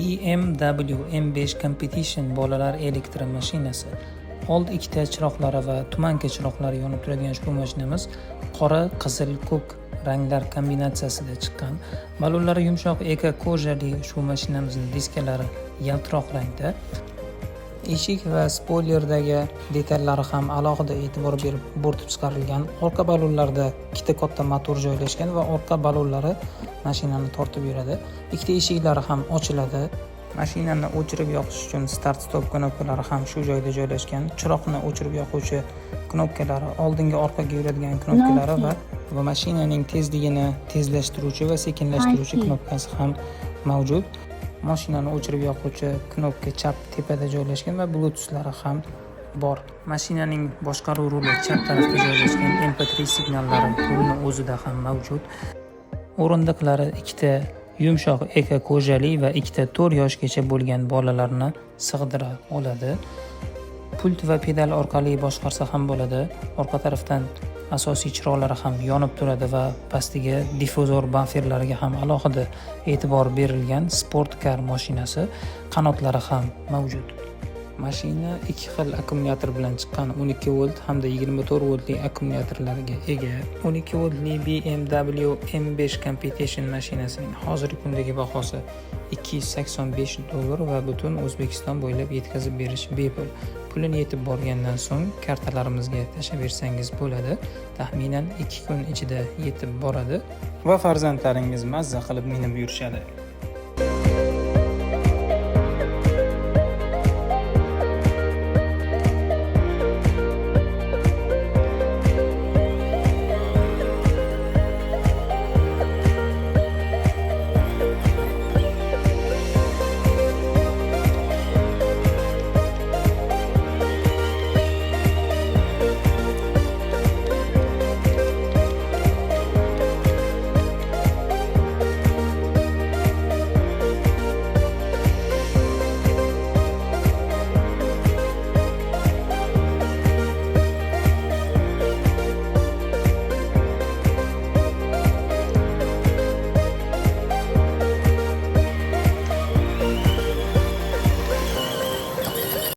BMW M5 Competition bolalar elektromashinasi. Old ikkita chiroqlari va tumanka chiroqlari yonib turadigan ushbu mashinamiz qora, qizil, ko'k ranglar kombinatsiyasida chiqqan. Balonlari yumshoq eko kojali ushbu mashinamizning diskalari yaltiroq rangda. Eshik va spoylerdagi detallari ham alohida e'tibor berib bo'rtib chiqarilgan. Orqa balonlarda ikkita katta motor joylashgan va orqa balonlari mashinani tortib yuradi. Ikkita eshiklari ham ochiladi. Mashinani o'chirib yoqish uchun start stop knopkalari ham shu joyda joylashgan. Chiroqni o'chirib yoquvchi knopkalari, oldinga orqaga yuradigan knopkalari va mashinaning tezligini tezlashtiruvchi va sekinlashtiruvchi knopkasi ham mavjud. Mashinani o'chirib yoquvchi knopka chap tepada joylashgan va bluetooth ham bor. Mashinaning boshqaruv ruli chap tarafda joylashgan, MP3 signallari rulning o'zida ham mavjud. O'rindiqlari ikkita yumshoq eko kojali va ikkita 4 yoshgacha bo'lgan bolalarni sig'dira oladi. Pult va pedal orqali boshqarsa ham bo'ladi. Orqa tarafdan asosiy chiroqlari ham yonib turadi va pastiga difuzor bamferlariga ham alohida e'tibor berilgan sport car mashinasi. Qanotlari ham mavjud. Mashina ikki xil akkumulyator bilan chiqqan 12 volt hamda 24 voltli akkumulyatorlarga ega. 12 voltli BMW M5 Competition mashinasining hozirgi kundagi bahosi $285 va butun O'zbekiston bo'ylab yetkazib berish bepul. Pulini yetib borgandan so'ng kartalarimizga tashaversangiz bo'ladi. Taxminan 2 kun ichida yetib boradi va farzandlaringiz mazza qilib minib yurishadi.